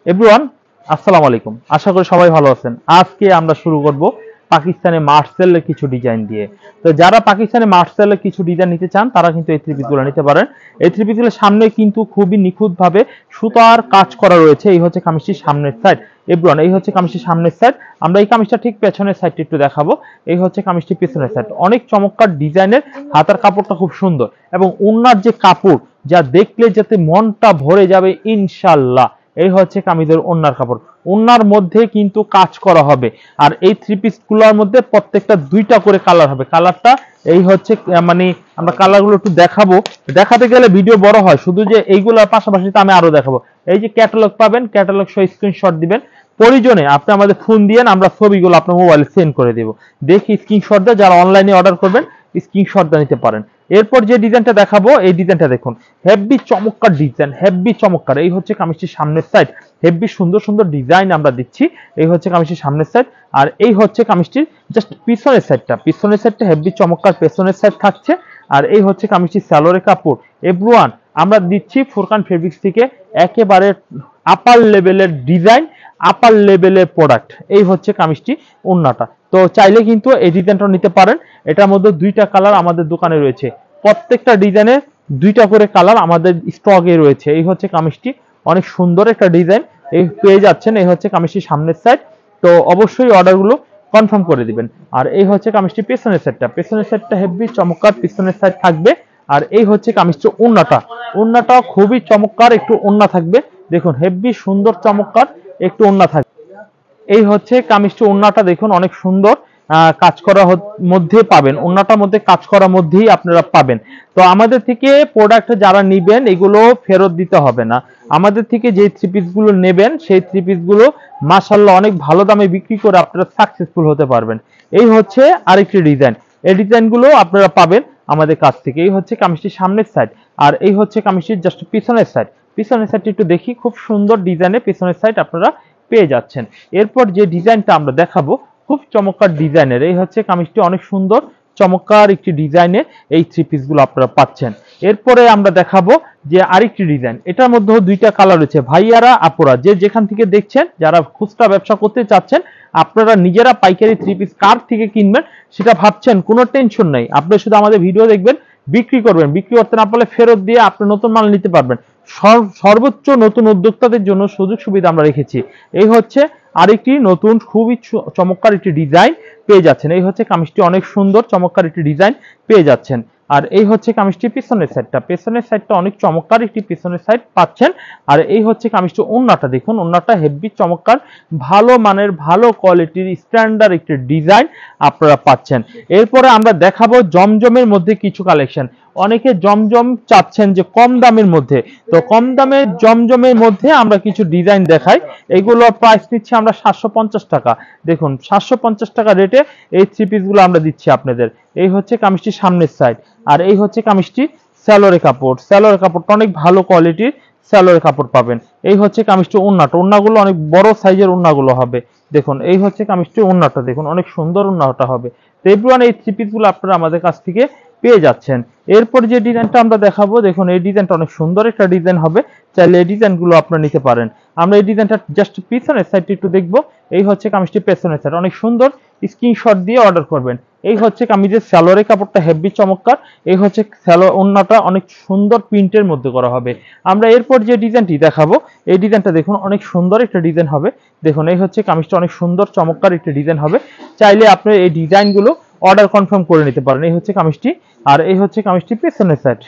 Everyone, আসসালামু আলাইকুম। আশা করি সবাই ভালো আছেন। আজকে আমরা শুরু করব পাকিস্তানি মার্সেলের কিছু ডিজাইন দিয়ে। তো যারা পাকিস্তানি মার্সেলের কিছু ডিজাইন নিতে চান তারা কিন্তু এই থ্রি পিসগুলো নিতে পারেন। এই থ্রি পিসগুলোর সামনে কিন্তু খুবই নিখুঁতভাবে সুতার কাজ করা রয়েছে। এই হচ্ছে কামিজটির সামনের সাইড। এভরিওয়ান, এই হচ্ছে কামিজটির সামনের সাইড। আমরা এই কামিজটা ঠিক পেছনের সাইডটা একটু দেখাবো। এই হচ্ছে কামিজটির পেছনের সাইড। অনেক চমৎকার ডিজাইনের, হাতার কাপড়টা খুব সুন্দর এবং ওড়নার যে কাপড়, যা দেখলে যাতে মনটা ভরে যাবে ইনশাআল্লাহ। এই হচ্ছে কামিজের ওড়নার কাপড়। ওড়নার মধ্যে কিন্তু কাজ করা হবে। আর এই থ্রি পিস গুলোর মধ্যে প্রত্যেকটা দুইটা করে কালার হবে। কালারটা এই হচ্ছে মানে আমরা কালারগুলো একটু দেখাবো। দেখাতে গেলে ভিডিও বড় হয়, শুধু যে এইগুলোর পাশাপাশি আমি আরো দেখাবো। এই যে ক্যাটালগ পাবেন, ক্যাটালগ সহ স্ক্রিনশট দিবেন। প্রয়োজনে আপনি আমাদের ফোন দিয়েন, আমরা ছবিগুলো আপনার মোবাইলে সেন্ড করে দেব। দেখি স্ক্রিনশট দিয়ে যারা অনলাইনে অর্ডার করবেন স্ক্রিনশট দিয়ে নিতে পারেন। এরপর যে ডিজাইনটা দেখাবো, এই ডিজাইনটা দেখুন, হেভি চমৎকার ডিজাইন, হেভি চমৎকার। এই হচ্ছে কামিজটির সামনের সাইড। হেভি সুন্দর সুন্দর ডিজাইন আমরা দিচ্ছি। এই হচ্ছে কামিজটির সামনের সাইড, আর এই হচ্ছে কামিজটির জাস্ট পিছনের সাইডটা। পিছনের সাইডটা হেভি চমৎকার পেছনের সাইড থাকছে। আর এই হচ্ছে কামিজটির সালোয়ারের কাপড়। এভরিওয়ান, আমরা দিচ্ছি ফুরকান ফেব্রিক্স থেকে একেবারে আপার লেভেলের ডিজাইন, আপার লেভেলের প্রোডাক্ট। এই হচ্ছে কামিজটি ওড়নাটা। তো চাইলে কিন্তু এই ডিজাইনটা নিতে পারেন। এটার মধ্যে দুইটা কালার আমাদের দোকানে রয়েছে। প্রত্যেকটা ডিজাইনের দুইটা করে কালার আমাদের স্টকে রয়েছে। এই হচ্ছে কামিজটি, অনেক সুন্দর একটা ডিজাইন এই পেয়ে যাচ্ছেন। এই হচ্ছে কামিজটির সামনের সাইড। তো অবশ্যই অর্ডারগুলো কনফার্ম করে দিবেন। আর এই হচ্ছে কামিজটি পেছনের সাইডটা। পেছনের সাইডটা হেভি চমৎকার পিছনের সাইড থাকবে। আর এই হচ্ছে কামিজটি ওড়নাটা। ওড়নাটা খুবই চমৎকার একটু ওড়না থাকবে। দেখুন হেভি সুন্দর চমৎকার একটু ওড়না থাকবে। এই হচ্ছে কামিজটি, ওড়নাটা দেখুন অনেক সুন্দর কাজ করার মধ্যে পাবেন। ওড়নাটার মধ্যে কাজ করার মধ্যেই আপনারা পাবেন। তো আমাদের থেকে প্রোডাক্ট যারা নিবেন এগুলো ফেরত দিতে হবে না। আমাদের থেকে যে থ্রি পিস গুলো নেবেন সেই থ্রি পিস গুলো মাশাআল্লাহ অনেক ভালো দামে বিক্রি করে আপনারা সাকসেসফুল হতে পারবেন। এই হচ্ছে আরেকটি ডিজাইন। এই ডিজাইন গুলো আপনারা পাবেন আমাদের কাছ থেকে। এই হচ্ছে কামিজটির সামনের সাইড, আর এই হচ্ছে কামিজটির জাস্ট পিছনের সাইড। পিছনের সাইডটি একটু দেখি, খুব সুন্দর ডিজাইনের পিছনের সাইড আপনারা পেয়ে যাচ্ছেন। এরপর যে ডিজাইনটা আমরা দেখাবো খুব চমৎকার ডিজাইনের। এই হচ্ছে কামিজটি, অনেক সুন্দর চমৎকার একটি ডিজাইনের এই থ্রি পিস গুলো আপনারা পাচ্ছেন। এরপরে আমরা দেখাবো যে আরেকটি ডিজাইন। এটার মধ্যে দুইটা কালার রয়েছে। ভাইয়ারা আপুরা যে যেখান থেকে দেখছেন, যারা খুচরা ব্যবসা করতে চাচ্ছেন, আপনারা নিজেরা পাইকারি থ্রি পিস কার থেকে কিনবেন সেটা ভাবছেন, কোনো টেনশন নাই। আপনি শুধু আমাদের ভিডিও দেখবেন, বিক্রি করবেন। বিক্রি করতে না পারলে ফেরত দিয়ে আপনি নতুন মাল নিতে পারবেন। সর্বোচ্চ নতুন উদ্যোক্তাদের জন্য সুযোগ সুবিধা আমরা রেখেছি। এই হচ্ছে আরেকটি নতুন খুবই চমৎকার একটি ডিজাইন পেয়ে যাচ্ছেন। এই হচ্ছে কামিজটি, অনেক সুন্দর চমৎকার একটি ডিজাইন পেয়ে যাচ্ছেন। আর এই হচ্ছে কামিজটি পিছনের সাইডটা। পেছনের সাইডটা অনেক চমৎকার একটি পিছনের সাইড পাচ্ছেন। আর এই হচ্ছে কামিজটি ওড়নাটা দেখুন, ওড়নাটা হেভি চমৎকার, ভালো মানের, ভালো কোয়ালিটির স্ট্যান্ডার্ড একটি ডিজাইন আপনারা পাচ্ছেন। এরপরে আমরা দেখাবো জমজমের মধ্যে কিছু কালেকশন। অনেকে জমজম চাচ্ছেন যে কম দামের মধ্যে, তো কম দামের জমজমের মধ্যে আমরা কিছু ডিজাইন দেখাই। এগুলো প্রাইস নিচ্ছি আমরা 750 টাকা। দেখুন 750 টাকা রেটে এই থ্রি পিস গুলো আমরা দিচ্ছি আপনাদের। এই হচ্ছে কামিজটির সামনের সাইড, আর এই হচ্ছে কামিজটি সালোয়ারের কাপড়। সালোয়ারের কাপড়টা অনেক ভালো কোয়ালিটির সালোয়ারের কাপড় পাবেন। এই হচ্ছে কামিজটি ওড়নাটা। ওড়নাগুলো অনেক বড় সাইজের ওড়নাগুলো হবে। দেখুন এই হচ্ছে কামিজটি ওড়নাটা, দেখুন অনেক সুন্দর ওড়নাটা হবে। তো এভরিওয়ান, এই থ্রি পিস গুলো আপনারা আমাদের কাছ থেকে পেয়ে যাচ্ছেন। এরপর যে ডিজাইনটা আমরা দেখাবো, দেখুন এই ডিজাইনটা অনেক সুন্দর একটা ডিজাইন হবে। চাইলে এই ডিজাইনগুলো আপনারা নিতে পারেন। আমরা এই ডিজাইনটা জাস্ট পিছনের সাইডটি একটু দেখবো। এই হচ্ছে কামিজটি পেছনের সাইড, অনেক সুন্দর। স্ক্রিনশট দিয়ে অর্ডার করবেন। এই হচ্ছে কামিজের সালোয়ারের কাপড়টা হেভি চমৎকার। এই হচ্ছে সালোয়ার, ওড়নাটা অনেক সুন্দর প্রিন্টের মধ্যে করা হবে। আমরা এরপর যে ডিজাইনটি দেখাবো, এই ডিজাইনটা দেখুন অনেক সুন্দর একটা ডিজাইন হবে। দেখুন এই হচ্ছে কামিজটা, অনেক সুন্দর চমৎকার একটা ডিজাইন হবে। চাইলে আপনি এই ডিজাইনগুলো অর্ডার কনফার্ম করে নিতে পারেন। এই হচ্ছে কামিজটি, আর এই হচ্ছে কামিজটি পেছনের সাইড।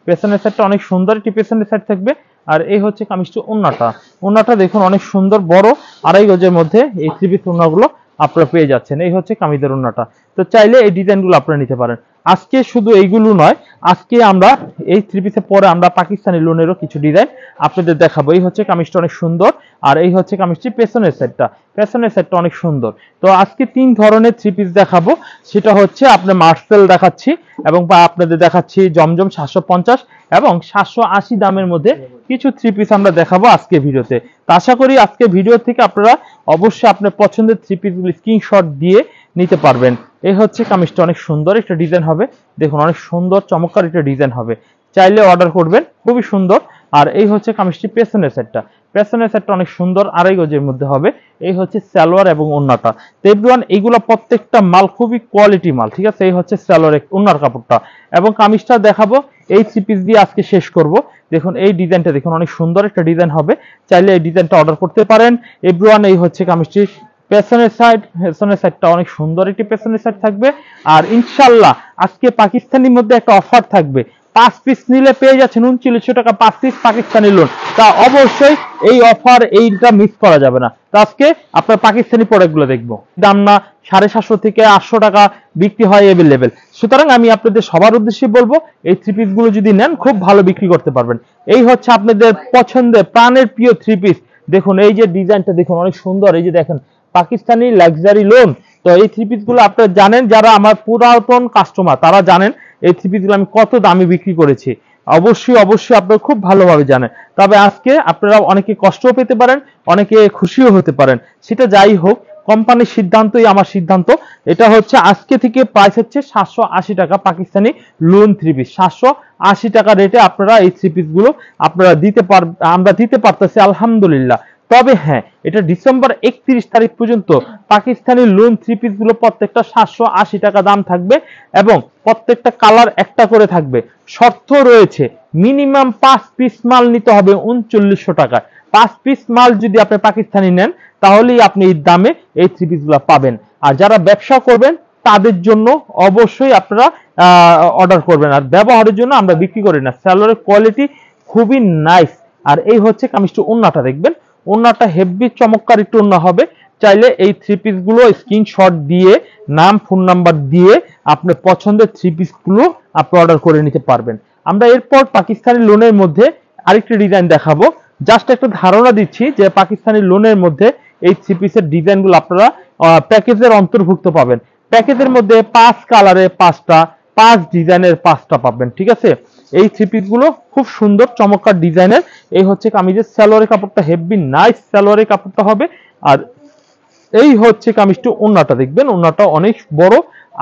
পেছনের সাইডটা অনেক সুন্দর একটি পেছনের সাইড থাকবে। আর এই হচ্ছে কামিজটি ওড়নাটা। ওড়নাটা দেখুন অনেক সুন্দর, বড়, 2.5 গজের মধ্যে এই থ্রি পিস ওড়নাগুলো আপনারা পেয়ে যাচ্ছেন। এই হচ্ছে কামিজের ওড়নাটা। তো চাইলে এই ডিজাইনগুলো আপনারা নিতে পারেন। আজকে শুধু এইগুলো নয়, আজকে আমরা এই থ্রি পিসের পরে আমরা পাকিস্তানি লোনেরও কিছু ডিজাইন আপনাদের দেখাবো। এই হচ্ছে কামিজটা অনেক সুন্দর, আর এই হচ্ছে কামিজটি পেছনের সাইডটা। পেছনের সাইডটা অনেক সুন্দর। তো আজকে 3 ধরনের থ্রি পিস দেখাবো। সেটা হচ্ছে আপনার মার্সেল দেখাচ্ছি, এবং আপনাদের দেখাচ্ছি জমজম 750 এবং 780 দামের মধ্যে কিছু থ্রি পিস আমরা দেখাবো আজকে ভিডিওতে। তো আশা করি আজকে ভিডিও থেকে আপনারা অবশ্যই আপনার পছন্দের থ্রি পিসগুলো স্ক্রিনশট দিয়ে নিতে পারবেন। এই হচ্ছে কামিজটা, অনেক সুন্দর একটা ডিজাইন হবে। দেখুন অনেক সুন্দর চমৎকার একটা ডিজাইন হবে। চাইলে অর্ডার করবেন, খুবই সুন্দর। আর এই হচ্ছে কামিজটি পেছনের সাইডটা। পেছনের সাইডটা অনেক সুন্দর, 2.5 গজের মধ্যে হবে। এই হচ্ছে সালোয়ার এবং ওন্নাটা। তো এভরিওয়ান, এইগুলো প্রত্যেকটা মাল খুবই কোয়ালিটি মাল, ঠিক আছে। এই হচ্ছে সালোয়ার ওন্নার কাপড়টা এবং কামিজটা দেখাবো। এই 3 পিস দিয়ে আজকে শেষ করব। দেখুন এই ডিজাইনটা দেখুন, অনেক সুন্দর একটা ডিজাইন হবে, চাইলে এই ডিজাইনটা অর্ডার করতে পারেন। এভরিওয়ান, এই হচ্ছে কামিজটি পেছনের সাইডটা অনেক সুন্দর একটি পেছনের সাইড থাকবে। আর ইনশাআল্লাহ আজকে পাকিস্তানির মধ্যে একটা অফার থাকবে, 5 পিস নিলে পেয়ে যাচ্ছেন 3900 টাকা 5 পিস পাকিস্তানি লোন। তা অবশ্যই এই অফার, এইটা মিস করা যাবে না। তো আজকে আপনার পাকিস্তানি প্রোডাক্টগুলো দেখবো, দাম না 750 থেকে 800 টাকা বিক্রি হয় अवेलेबल। সুতরাং আমি আপনাদের সবার উদ্দেশ্যে বলবো, এই 3 পিস গুলো যদি নেন খুব ভালো বিক্রি করতে পারবেন। এই হচ্ছে আপনাদের পছন্দের প্রাণের প্রিয় 3 পিস। দেখুন এই যে ডিজাইনটা দেখুন, অনেক সুন্দর। এই যে দেখেন পাকিস্তানি লাক্সারি লোন। তো এই 3 পিস গুলো আপনারা জানেন, যারা আমার পুরাতন কাস্টমার তারা জানেন এই 3 পিস গুলো আমি কত দামে বিক্রি করেছি। অবশ্যই আপনারা খুব ভালোভাবে জানেন। তবে আজকে আপনারা অনেকে কষ্টও পেতে পারেন, অনেকে খুশিও হতে পারেন। সেটা যাই হোক, কোম্পানির সিদ্ধান্তই আমার সিদ্ধান্ত। এটা হচ্ছে আজকে থেকে প্রাইস হচ্ছে 780 টাকা পাকিস্তানি লোন 3 পিস। 780 টাকা রেটে আপনারা এই 3 পিস গুলো আপনারা আমরা দিতে পারতেছি আলহামদুলিল্লাহ। তবে হ্যাঁ, এটা ডিসেম্বর 31 তারিখ পর্যন্ত পাকিস্তানি লোন 3 পিস গুলো প্রত্যেকটা 780 টাকা দাম থাকবে এবং প্রত্যেকটা কালার একটা করে থাকবে। শর্ত রয়েছে, মিনিমাম 5 পিস মাল নিতে হবে 3900 টাকায়। 5 পিস মাল যদি আপনি পাকিস্তানি নেন তাহলেই আপনি এই দামে এই 3 পিস গুলো পাবেন। আর যারা ব্যবসা করবেন তাদের জন্য অবশ্যই আপনারা অর্ডার করবেন। আর ব্যবহারের জন্য আমরা বিক্রি করি না। সালোয়ারের কোয়ালিটি খুবই নাইস। আর এই হচ্ছে কামিজটা, ওন্নাটা দেখবেন, ওন্নাটা হেভি চমৎকার একটু ওন্না হবে। চাইলে এই 3 পিস গুলো স্ক্রিনশট দিয়ে নাম ফোন নাম্বার দিয়ে আপনার পছন্দের 3 পিস গুলো আপনি অর্ডার করে নিতে পারবেন। আমরা এরপর পাকিস্তানি লোনের মধ্যে আরেকটি ডিজাইন দেখাবো। জাস্ট একটা ধারণা দিচ্ছি যে পাকিস্তানি লোনের মধ্যে এই 3 পিসের ডিজাইনগুলো আপনারা প্যাকেজের অন্তর্ভুক্ত পাবেন। প্যাকেজের মধ্যে 5 কালারে 5টা, 5 ডিজাইনের 5টা পাবেন, ঠিক আছে। এই 3 পিস গুলো খুব সুন্দর চমৎকার ডিজাইনের। এই হচ্ছে কামিজের সালোয়ারের কাপড়টা, হেভি নাইস সালোয়ারের কাপড়টা হবে। আর এই হচ্ছে কামিজটি, ওন্নাটা দেখবেন, ওন্নাটা অনেক বড়,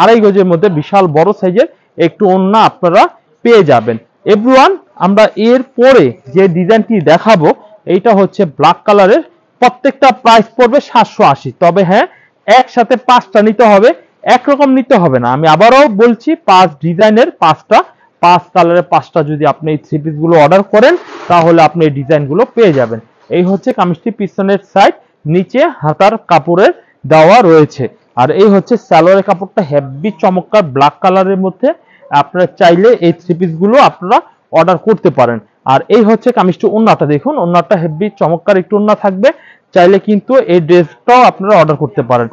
2.5 গজের মধ্যে বিশাল বড় সাইজের একটু ওন্না আপনারা পেয়ে যাবেন। এভরিওয়ান, আমরা এর পরে যে ডিজাইনটি দেখাবো এইটা হচ্ছে ব্ল্যাক কালারের। প্রত্যেকটা প্রাইস পড়বে 780। তবে হ্যাঁ, একসাথে 5টা নিতে হবে, একরকম নিতে হবে না। আমি আবারও বলছি, 5 ডিজাইনের 5টা, 5 কালারের 5টা যদি আপনি এই 3 পিস গুলো অর্ডার করেন তাহলে আপনি এই ডিজাইন গুলো পেয়ে যাবেন। এই হচ্ছে কামিজটি পিছনের সাইড, নিচে হাতার কাপড়ের দেওয়া রয়েছে। আর এই হচ্ছে সালোয়ারের কাপড়টা, হেভি চমৎকার ব্ল্যাক কালারের মধ্যে। আপনারা চাইলে এই 3 পিস গুলো আপনারা অর্ডার করতে পারেন। আর এই হচ্ছে কামিজটি, ওন্নাটা দেখুন, ওন্নাটা হেভি চমৎকার একটু ওন্না থাকবে। চাইলে কিন্তু এই ড্রেসটাও আপনারা অর্ডার করতে পারেন।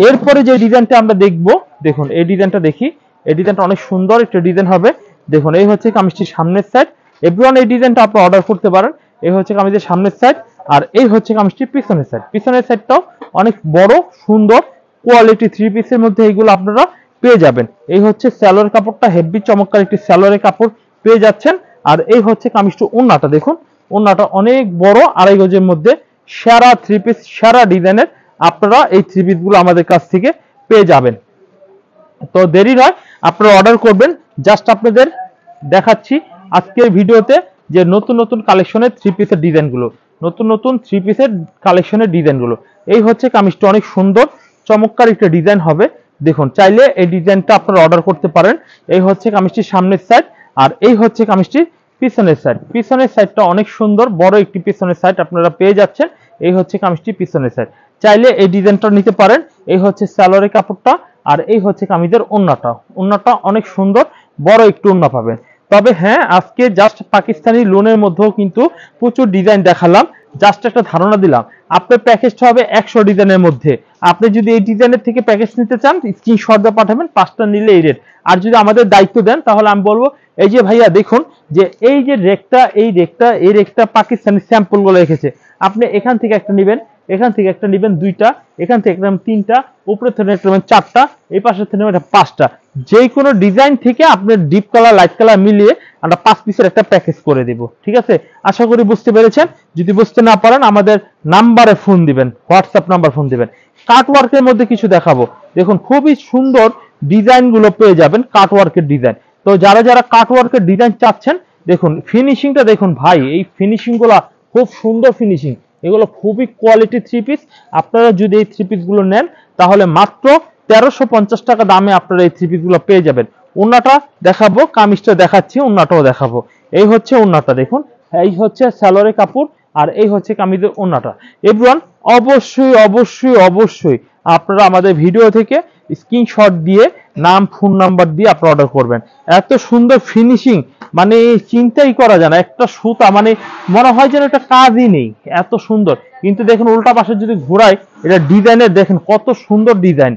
এরপরে যে ডিজাইনটা আমরা দেখব, দেখুন এই ডিজাইনটা দেখি। এই ডিজাইনটা অনেক সুন্দর একটা ডিজাইন হবে। দেখুন এই হচ্ছে কামিজটির সামনের সাইড। এভরিওয়ান, এই ডিজাইনটা আপনারা অর্ডার করতে পারেন। এই হচ্ছে কামিজের সামনের সাইড। আর এই হচ্ছে কামিজটির পিছনের সাইড। পিছনের সাইডটাও অনেক বড় সুন্দর কোয়ালিটি 3 পিসের মধ্যে এইগুলো আপনারা পেয়ে যাবেন। এই হচ্ছে সালোয়ার কাপড়টা, হেভি চমৎকার একটি সালোয়ারের কাপড় পেয়ে যাচ্ছেন। আর এই হচ্ছে কামিজটি, ওন্নাটা দেখুন, ওন্নাটা অনেক বড়, 2.5 গজের মধ্যে সেরা 3 পিস, সেরা ডিজাইনের আপনারা এই 3 পিস গুলো আমাদের কাছ থেকে পেয়ে যাবেন। তো দেরি নয়, আপনারা অর্ডার করবেন। জাস্ট আপনাদের দেখাচ্ছি আজকের ভিডিওতে যে নতুন নতুন কালেকশনের 3 পিসের ডিজাইনগুলো, নতুন নতুন 3 পিসের কালেকশনের ডিজাইনগুলো। এই হচ্ছে কামিজটা, অনেক সুন্দর চমৎকার একটা ডিজাইন হবে। দেখুন, চাইলে এই ডিজাইনটা আপনারা অর্ডার করতে পারেন। এই হচ্ছে কামিজটির সামনের সাইড। আর এই হচ্ছে কামিজটির পিছনের সাইড। পিছনের সাইডটা অনেক সুন্দর, বড় একটি পিছনের সাইড আপনারা পেয়ে যাচ্ছেন। এই হচ্ছে কামিজটির পিছনের সাইড। চাইলে এই ডিজাইনটা নিতে পারেন। এই হচ্ছে সালোয়ারের কাপড়টা। আর এই হচ্ছে কামিজের ওন্নাটা। ওন্নাটা অনেক সুন্দর, বড় একটু ওন্না পাবেন। তবে হ্যাঁ, আজকে জাস্ট পাকিস্তানি লোনের মধ্যেও কিন্তু প্রচুর ডিজাইন দেখালাম, জাস্ট একটা ধারণা দিলাম। আপনার প্যাকেজটা হবে 100 ডিজাইনের মধ্যে। আপনি যদি এই ডিজাইনের থেকে প্যাকেজ নিতে চান, স্ক্রিনশট দিয়ে পাঠাবেন, 5টা নিলে এই রেট। আর যদি আমাদের দায়িত্ব দেন তাহলে আমি বলবো, এই যে ভাইয়া দেখুন, যে এই যে রেকটা, এই রেকটা পাকিস্তানি স্যাম্পল গুলো রেখেছে। আপনি এখান থেকে একটা নেবেন, এখান থেকে একটা নেবেন 2টা, এখান থেকে একটা 3টা, উপরে থেকে একটা নেবেন 4টা, এই পাশে থেকে নেবেন 5টা। যে কোনো ডিজাইন থেকে আপনার ডিপ কালার লাইট কালার মিলিয়ে আমরা 5 পিসের একটা প্যাকেজ করে দেব, ঠিক আছে। আশা করি বুঝতে পেরেছেন। যদি বুঝতে না পারেন আমাদের নাম্বারে ফোন দিবেন, হোয়াটসঅ্যাপ নাম্বার ফোন দিবেন। কাটওয়ার্কের মধ্যে কিছু দেখাবো। দেখুন, খুবই সুন্দর ডিজাইন গুলো পেয়ে যাবেন, কাটওয়ার্কের ডিজাইন। তো যারা যারা কাটওয়ার্কের ডিজাইন চাচ্ছেন, দেখুন ফিনিশিংটা দেখুন ভাই, এই ফিনিশিং গুলা খুব সুন্দর ফিনিশিং। এগুলো খুবই কোয়ালিটি থ্রি পিস। আপনারা যদি এই থ্রি পিসগুলো নেন তাহলে মাত্র 1350 টাকা দামে আপনারা এই থ্রি পিসগুলো পেয়ে যাবেন। ওন্নাটা দেখাবো, কামিজটা দেখাচ্ছি, ওন্নাটাও দেখাবো। এই হচ্ছে ওন্নাটা, দেখুন এই হচ্ছে সালোয়ারের কাপড় আর এই হচ্ছে কামিজের ওন্নাটা। এভরিওয়ান অবশ্যই অবশ্যই অবশ্যই আপনারা আমাদের ভিডিও থেকে স্ক্রিনশট দিয়ে নাম ফোন নাম্বার দিয়ে আপনারা অর্ডার করবেন। এত সুন্দর ফিনিশিং, মানে চিন্তাই করা যায় না, একটা সুতা মানে মনে হয় যেন একটা কাজই নেই, এত সুন্দর। কিন্তু দেখেন উল্টা পাশে যদি ঘোরায়, এটা ডিজাইনের দেখেন কত সুন্দর ডিজাইন।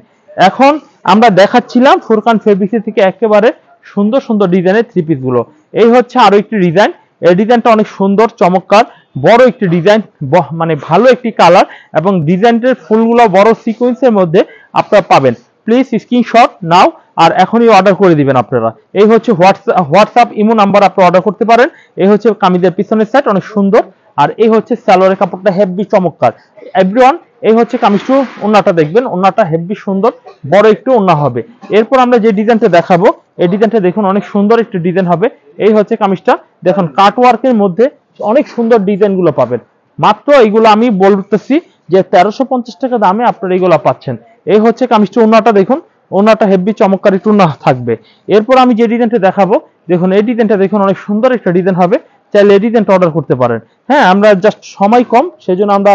এখন আমরা দেখাচ্ছিলাম ফুরকান ফেব্রিক্স থেকে একেবারে সুন্দর সুন্দর ডিজাইনের থ্রি পিস গুলো। এই হচ্ছে আরো একটি ডিজাইন, এই ডিজাইনটা অনেক সুন্দর চমৎকার, বড় একটি ডিজাইন, মানে ভালো একটি কালার এবং ডিজাইনের ফুলগুলো বড় সিকোয়েন্সের মধ্যে আপনারা পাবেন। প্লিজ স্ক্রিনশট নাও আর এখনই অর্ডার করে দিবেন আপনারা। এই হচ্ছে হোয়াটসঅ্যাপ ইমো নাম্বার, আপনি অর্ডার করতে পারেন। এই হচ্ছে কামিজের পিছনের সাইড অনেক সুন্দর আর এই হচ্ছে সালোয়ারের কাপড়টা হেভি চমৎকার। এভরিওয়ান এই হচ্ছে কামিজটা, ওন্নাটা দেখবেন, ওন্নাটা হেভি সুন্দর, বড় একটু ওন্না হবে। এরপর আমরা যে ডিজাইনটা দেখাবো, এই ডিজাইনটা দেখুন অনেক সুন্দর একটি ডিজাইন হবে। এই হচ্ছে কামিজটা, দেখুন কাটওয়ার্কের মধ্যে অনেক সুন্দর ডিজাইন গুলো পাবেন। মাত্র এইগুলো আমি বলতেছি যে 1350 টাকা দামে আপনারা এইগুলো পাচ্ছেন। এই হচ্ছে কামিজটা, ওন্নাটা দেখুন, ওন্নাটা হেভি চমৎকার একটু ওন্না থাকবে। এরপর আমি যে ডিজাইনটা দেখাবো, দেখুন এই ডিজাইনটা দেখুন অনেক সুন্দর একটা ডিজাইন হবে, চাইলে এই ডিজাইনটা অর্ডার করতে পারেন। হ্যাঁ, আমরা জাস্ট সময় কম, সেজন্য আমরা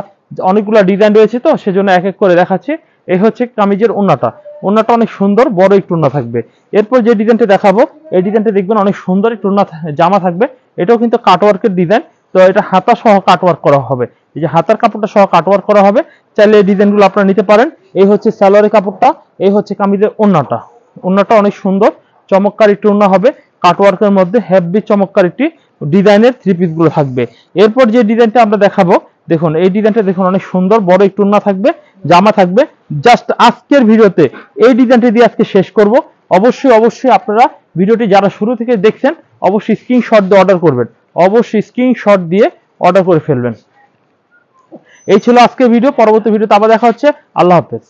অনেকগুলো ডিজাইন রয়েছে তো সেজন্য এক এক করে দেখাচ্ছি। এই হচ্ছে কামিজের ওন্নাটা, ওন্নাটা অনেক সুন্দর, বড় একটু ওন্না থাকবে। এরপর যে ডিজাইনটা দেখাবো, এই ডিজাইনটা দেখবেন অনেক সুন্দর একটু ওন্না জামা থাকবে। এটাও কিন্তু কাটওয়ার্কের ডিজাইন, তো এটা হাতা সহ কাটওয়ার্ক করা হবে, এই যে হাতার কাপড়টা সহ কাটওয়ার্ক করা হবে। চাইলে এই ডিজাইনগুলো আপনারা নিতে পারেন। এই হচ্ছে সালোয়ারের কাপড়টা, এই হচ্ছে কামিজের ওন্নাটা, ওন্নাটা অনেক সুন্দর চমৎকার একটি ওন্না হবে, কাটওয়ার্কের মধ্যে হেভি চমৎকার একটি ডিজাইনের থ্রি পিস গুলো থাকবে। এরপর যে ডিজাইনটা আমরা দেখাবো, দেখুন এই ডিজাইনটা দেখুন অনেক সুন্দর, বড় একটু ওন্না থাকবে, জামা থাকবে। জাস্ট আজকের ভিডিওতে এই ডিজাইনটা দিয়ে আজকে শেষ করব। অবশ্যই অবশ্যই আপনারা ভিডিওটি যারা শুরু থেকে দেখছেন অবশ্যই স্ক্রিনশট দিয়ে অর্ডার করবেন, অবশ্যই স্ক্রিনশট দিয়ে অর্ডার করে ফেলবেন। এই ছিল আজকের ভিডিও, পরবর্তী ভিডিওতে আবার দেখা হচ্ছে। আল্লাহ হাফেজ।